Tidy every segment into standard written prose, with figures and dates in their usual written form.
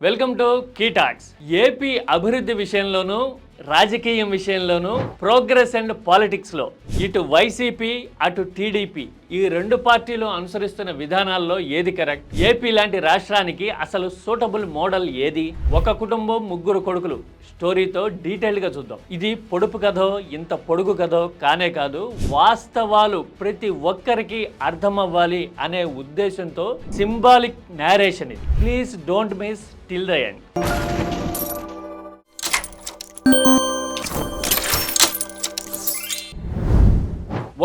Welcome to key talks. AP అభివృద్ధి విషయంలోనూ రాజకీయం విషయంలోనూ ప్రోగ్రెస్ అండ్ పాలిటిక్స్లో ఇటు వైసీపీ అటు టీడీపీ ఈ రెండు పార్టీలు అనుసరిస్తున్న విధానాల్లో ఏది కరెక్ట్? ఏపీ లాంటి రాష్ట్రానికి అసలు సూటబుల్ మోడల్ ఏది? ఒక కుటుంబం ముగ్గురు కొడుకులు స్టోరీతో డీటెయిల్గా చూద్దాం. ఇది పొడుపు కథో ఇంత పొడుగు కథో కానే కాదు, వాస్తవాలు ప్రతి ఒక్కరికి అర్థమవ్వాలి అనే ఉద్దేశంతో సింబాలిక్ నేరేషన్ ఇది. Please don't miss till the end.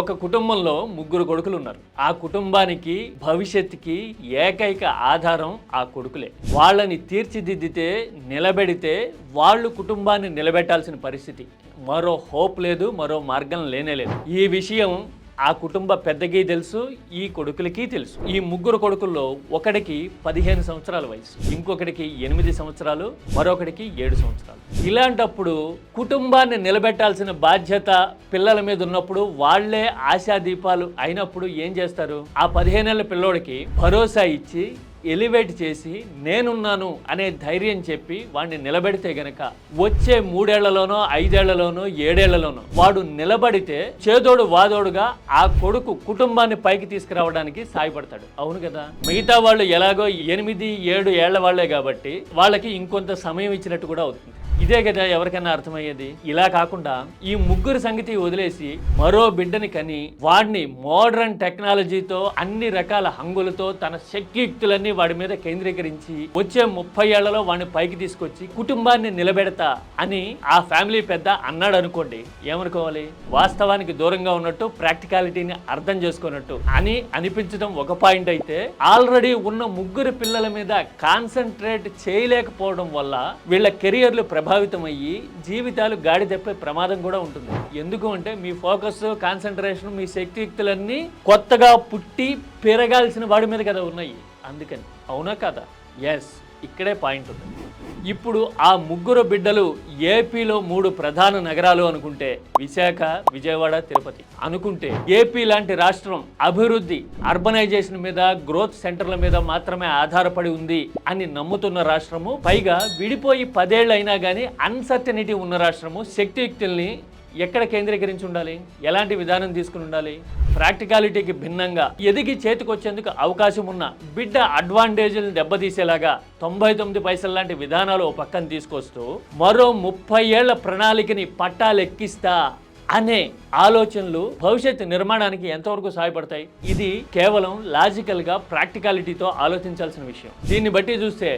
ఒక కుటుంబంలో ముగ్గురు కొడుకులు ఉన్నారు. ఆ కుటుంబానికి భవిష్యత్తుకి ఏకైక ఆధారం ఆ కొడుకులే. వాళ్ళని తీర్చిదిద్దితే నిలబెడితే వాళ్ళు కుటుంబాన్ని నిలబెట్టాల్సిన పరిస్థితి. మరో హోప్ లేదు, మరో మార్గం లేనేలేదు. ఈ విషయం ఆ కుటుంబ పెద్దకి తెలుసు, ఈ కొడుకులకి తెలుసు. ఈ ముగ్గురు కొడుకుల్లో ఒకడికి 15 సంవత్సరాల వయసు, ఇంకొకడికి 8 సంవత్సరాలు, మరొకడికి 7 సంవత్సరాలు. ఇలాంటప్పుడు కుటుంబాన్ని నిలబెట్టాల్సిన బాధ్యత పిల్లల మీద ఉన్నప్పుడు వాళ్లే ఆశాదీపాలు అయినప్పుడు ఏం చేస్తారు? ఆ 15 ఏళ్ల పిల్లోడికి భరోసా ఇచ్చి ఎలివేట్ చేసి నేనున్నాను అనే ధైర్యం చెప్పి వాడిని నిలబెడితే గనక వచ్చే 3 ఏళ్లలోనో 5 ఏళ్లలోనో 7 ఏళ్లలోనో వాడు నిలబడితే చేదోడు వాదోడుగా ఆ కొడుకు కుటుంబాన్ని పైకి తీసుకురావడానికి సాయపడతాడు. అవును కదా? మిగతా వాళ్ళు ఎలాగో 8-7 ఏళ్ల వాళ్లే కాబట్టి వాళ్ళకి ఇంకొంత సమయం ఇచ్చినట్టు కూడా అవుతుంది. ఇదే కదా ఎవరికైనా అర్థమయ్యేది. ఇలా కాకుండా ఈ ముగ్గురు సంగతి వదిలేసి మరో బిడ్డని కని వాడిని మోడర్న్ టెక్నాలజీతో అన్ని రకాల హంగులతో తన శక్తియుక్తులన్నీ వాడి మీద కేంద్రీకరించి వచ్చే 30 ఏళ్లలో వాడిని పైకి తీసుకొచ్చి కుటుంబాన్ని నిలబెడతా అని ఆ ఫ్యామిలీ పెద్ద అన్నాడు అనుకోండి, ఏమనుకోవాలి? వాస్తవానికి దూరంగా ఉన్నట్టు, ప్రాక్టికాలిటీని అర్థం చేసుకున్నట్టు అని అనిపించడం ఒక పాయింట్ అయితే, ఆల్రెడీ ఉన్న ముగ్గురు పిల్లల మీద కాన్సన్ట్రేట్ చేయలేకపోవడం వల్ల వీళ్ళ కెరియర్లు ప్రభావితమయ్యి జీవితాలు గాడి తప్పే ప్రమాదం కూడా ఉంటుంది. ఎందుకు అంటే మీ ఫోకస్, కాన్సన్ట్రేషన్, మీ శక్తియుక్తులన్నీ కొత్తగా పుట్టి పెరగాల్సిన వాడి మీద కదా ఉన్నాయి. అందుకని అవునా కదా? ఎస్, ఇక్కడే పాయింట్ ఉంది. ఇప్పుడు ఆ ముగ్గురు బిడ్డలు ఏపీలో 3 ప్రధాన నగరాలు అనుకుంటే, విశాఖ, విజయవాడ, తిరుపతి అనుకుంటే, ఏపీ లాంటి రాష్ట్రం అభివృద్ధి అర్బనైజేషన్ మీద, గ్రోత్ సెంటర్ల మీద మాత్రమే ఆధారపడి ఉంది అని నమ్ముతున్న రాష్ట్రము, పైగా విడిపోయి 10 ఏళ్ళు అయినా కానీ అన్సర్టనిటీ ఉన్న రాష్ట్రము, శక్తియుక్తుల్ని ఎక్కడ కేంద్రీకరించి ఉండాలి? ఎలాంటి విధానం తీసుకుని ఉండాలి? ప్రాక్టికాలిటీకి భిన్నంగా ఎదిగి చేతికొచ్చేందుకు అవకాశం ఉన్న బిడ్డ అడ్వాంటేజ్లను దెబ్బతీసేలాగా 99 పైసల లాంటి విధానాలు ఓ పక్కన తీసుకొస్తూ మరో 30 ఏళ్ల ప్రణాళికని పట్టాలెక్కిస్తా అనే ఆలోచనలు భవిష్యత్తు నిర్మాణానికి ఎంతవరకు సహాయపడతాయి? ఇది కేవలం లాజికల్గా ప్రాక్టికాలిటీతో ఆలోచించాల్సిన విషయం. దీన్ని బట్టి చూస్తే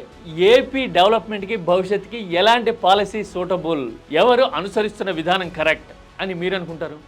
ఏపీ డెవలప్మెంట్కి, భవిష్యత్తుకి ఎలాంటి పాలసీ సూటబుల్, ఎవరు అనుసరిస్తున్న విధానం కరెక్ట్ అని మీరు అనుకుంటారు?